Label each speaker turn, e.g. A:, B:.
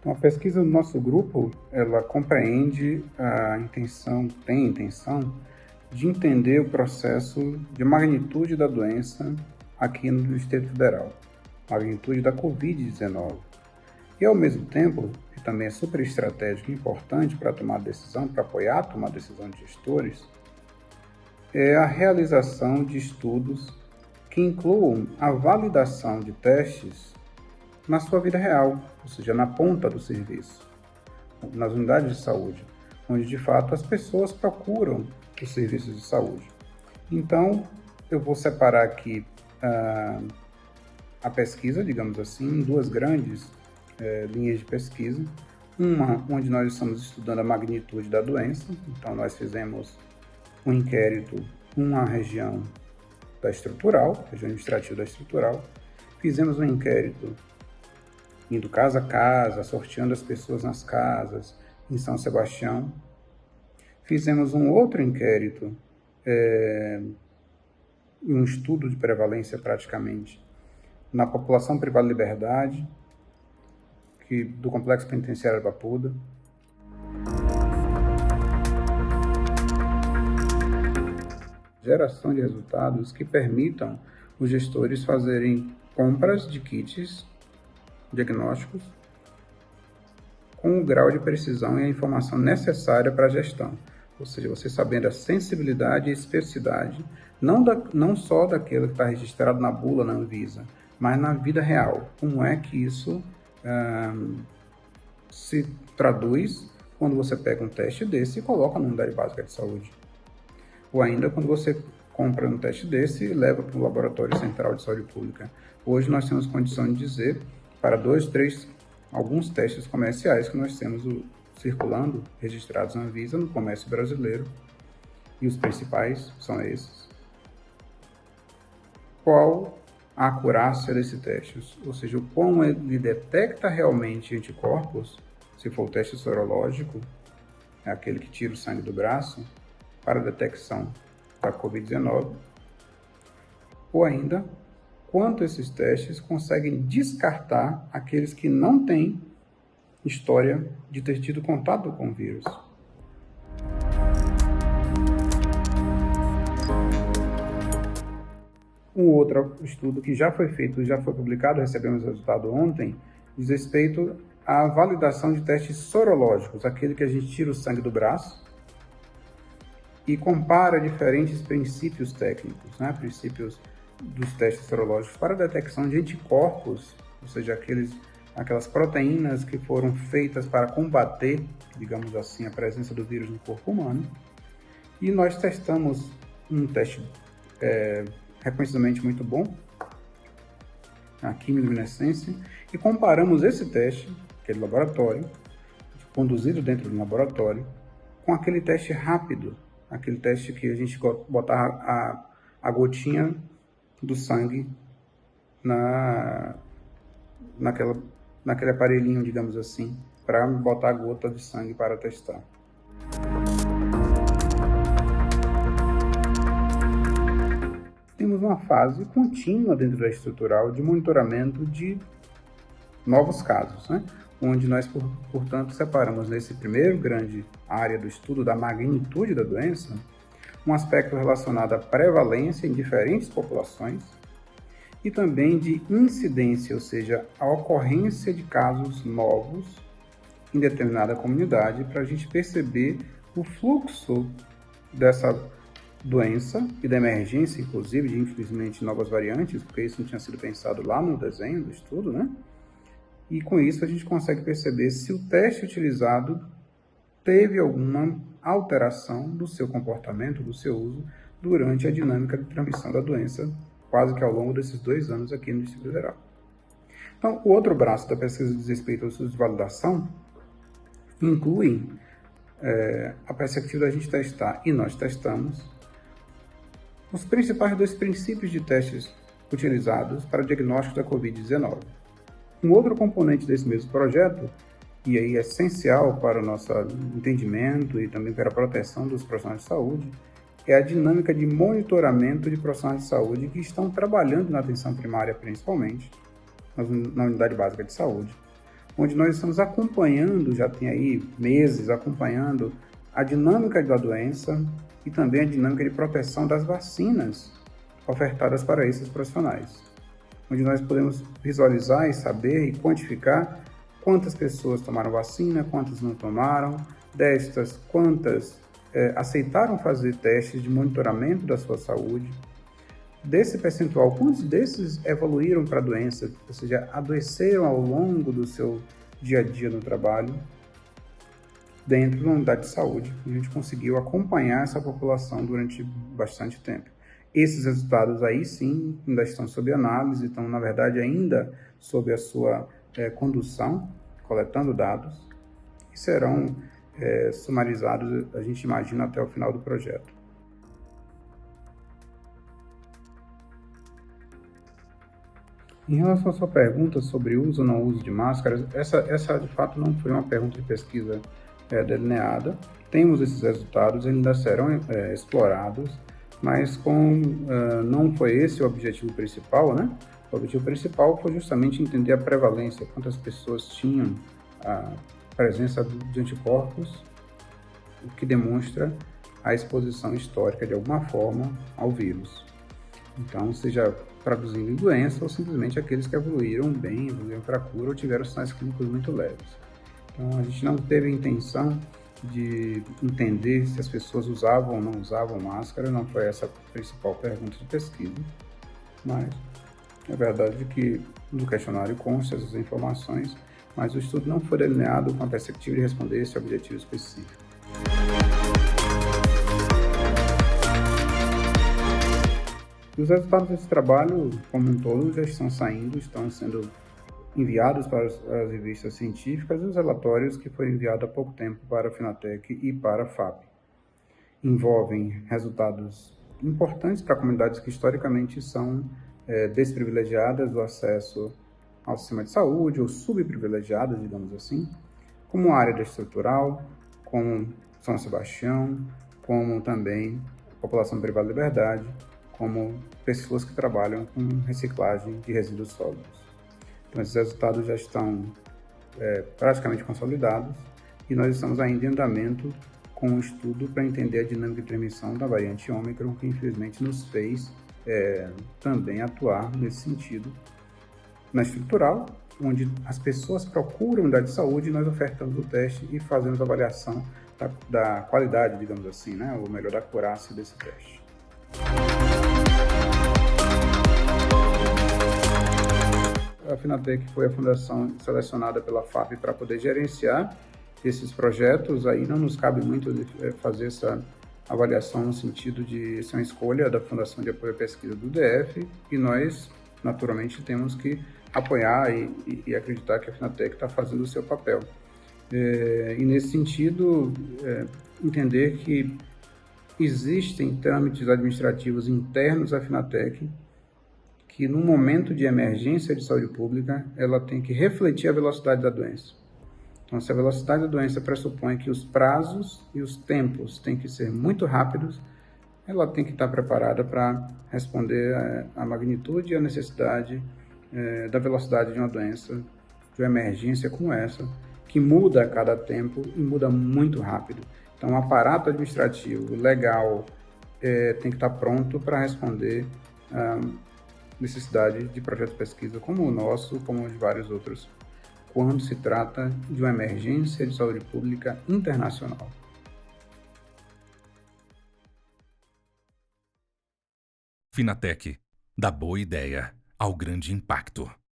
A: Então, a pesquisa do nosso grupo, ela compreende tem a intenção de entender o processo de magnitude da doença aqui no Distrito Federal, magnitude da Covid-19. E, ao mesmo tempo, que também é super estratégico e importante para tomar decisão, para apoiar a tomar decisão de gestores, é a realização de estudos que incluam a validação de testes na sua vida real, ou seja, na ponta do serviço, nas unidades de saúde, onde de fato as pessoas procuram os serviços de saúde. Então, eu vou separar aqui a pesquisa, digamos assim, em duas grandes linhas de pesquisa. Uma onde nós estamos estudando a magnitude da doença, então nós fizemos um inquérito, uma região da estrutural, região administrativa da estrutural, fizemos um inquérito indo casa a casa, sorteando as pessoas nas casas, em São Sebastião. Fizemos um outro inquérito, um estudo de prevalência praticamente, na população privada de liberdade, do Complexo Penitenciário de Papuda. Geração de resultados que permitam os gestores fazerem compras de kits diagnósticos com o grau de precisão e a informação necessária para a gestão. Ou seja, você sabendo a sensibilidade e especificidade, não só daquilo que está registrado na bula, na Anvisa, mas na vida real. Como é que isso se traduz quando você pega um teste desse e coloca na unidade básica de saúde? Ou ainda quando você compra um teste desse e leva para o Laboratório Central de Saúde Pública. Hoje nós temos condição de dizer, para alguns testes comerciais que nós temos circulando, registrados na Anvisa, no comércio brasileiro, e os principais são esses. Qual a acurácia desse teste? Ou seja, o quão ele detecta realmente anticorpos, se for o teste sorológico, é aquele que tira o sangue do braço, para a detecção da Covid-19, ou ainda, quanto esses testes conseguem descartar aqueles que não têm história de ter tido contato com o vírus. Um outro estudo que já foi feito, já foi publicado, recebemos o resultado ontem, diz respeito à validação de testes sorológicos, aquele que a gente tira o sangue do braço e compara diferentes princípios técnicos, princípios dos testes sorológicos para a detecção de anticorpos, ou seja, aquelas proteínas que foram feitas para combater, digamos assim, a presença do vírus no corpo humano. E nós testamos um teste reconhecidamente muito bom, a quimiluminescência, e comparamos esse teste, aquele laboratório, conduzido dentro do laboratório, com aquele teste rápido, aquele teste que a gente botava a gotinha do sangue naquele aparelhinho, digamos assim, para botar a gota de sangue para testar. Temos uma fase contínua dentro da estrutural de monitoramento de novos casos, onde nós, portanto, separamos nesse primeiro grande área do estudo da magnitude da doença, um aspecto relacionado à prevalência em diferentes populações e também de incidência, ou seja, a ocorrência de casos novos em determinada comunidade, para a gente perceber o fluxo dessa doença e da emergência, inclusive, de, infelizmente, novas variantes, porque isso não tinha sido pensado lá no desenho do estudo, E com isso a gente consegue perceber se o teste utilizado teve alguma alteração do seu comportamento, do seu uso, durante a dinâmica de transmissão da doença, quase que ao longo desses 2 anos aqui no Distrito Federal. Então, o outro braço da pesquisa diz respeito ao estudo de validação, inclui a perspectiva da gente testar, e nós testamos, os principais 2 princípios de testes utilizados para o diagnóstico da Covid-19. Um outro componente desse mesmo projeto, e aí é essencial para o nosso entendimento e também para a proteção dos profissionais de saúde, é a dinâmica de monitoramento de profissionais de saúde que estão trabalhando na atenção primária, principalmente, na unidade básica de saúde, onde nós estamos acompanhando, já tem aí meses, acompanhando a dinâmica da doença e também a dinâmica de proteção das vacinas ofertadas para esses profissionais, onde nós podemos visualizar e saber e quantificar quantas pessoas tomaram vacina, quantas não tomaram, destas, quantas aceitaram fazer testes de monitoramento da sua saúde. Desse percentual, quantos desses evoluíram para a doença, ou seja, adoeceram ao longo do seu dia a dia no trabalho, dentro da unidade de saúde. A gente conseguiu acompanhar essa população durante bastante tempo. Esses resultados aí sim ainda estão sob análise, estão na verdade ainda sob a sua condução, coletando dados, e serão sumarizados, a gente imagina, até o final do projeto. Em relação à sua pergunta sobre uso ou não uso de máscaras, essa de fato não foi uma pergunta de pesquisa delineada. Temos esses resultados, ainda serão explorados, mas não foi esse o objetivo principal, né? O objetivo principal foi justamente entender a prevalência, quantas pessoas tinham a presença de anticorpos, o que demonstra a exposição histórica de alguma forma ao vírus. Então, seja traduzindo em doença ou simplesmente aqueles que evoluíram bem, evoluíram para a cura ou tiveram sinais clínicos muito leves. Então, a gente não teve a intenção de entender se as pessoas usavam ou não usavam máscara, não foi essa a principal pergunta de pesquisa, mas é verdade que no questionário constam essas informações, mas o estudo não foi delineado com a perspectiva de responder esse objetivo específico. E os resultados desse trabalho, como um todo, já estão saindo, estão sendo enviados para as revistas científicas e os relatórios que foram enviados há pouco tempo para a Finatec e para a FAP. Envolvem resultados importantes para comunidades que historicamente são desprivilegiadas do acesso ao sistema de saúde, ou subprivilegiadas, digamos assim, como a área estrutural, como São Sebastião, como também a população privada de liberdade, como pessoas que trabalham com reciclagem de resíduos sólidos. Então, esses resultados já estão praticamente consolidados e nós estamos ainda em andamento com o estudo para entender a dinâmica de transmissão da variante Ômicron, que infelizmente nos fez também atuar nesse sentido na estrutural, onde as pessoas procuram unidade de saúde e nós ofertamos o teste e fazemos a avaliação da qualidade, digamos assim, né? Ou melhor, da acurácia desse teste. A Finatec foi a fundação selecionada pela FAP para poder gerenciar esses projetos. Aí não nos cabe muito fazer essa avaliação no sentido de ser uma escolha da Fundação de Apoio à Pesquisa do DF, e nós, naturalmente, temos que apoiar e acreditar que a Finatec está fazendo o seu papel. E nesse sentido, entender que existem trâmites administrativos internos à Finatec que, num momento de emergência de saúde pública, ela tem que refletir a velocidade da doença. Então, se a velocidade da doença pressupõe que os prazos e os tempos têm que ser muito rápidos, ela tem que estar preparada para responder à magnitude e à necessidade da velocidade de uma doença, de uma emergência como essa, que muda a cada tempo e muda muito rápido. Então, o aparato administrativo, legal, tem que estar pronto para responder à necessidade de projetos de pesquisa como o nosso, como de vários outros, quando se trata de uma emergência de saúde pública internacional.
B: Finatec, da boa ideia ao grande impacto.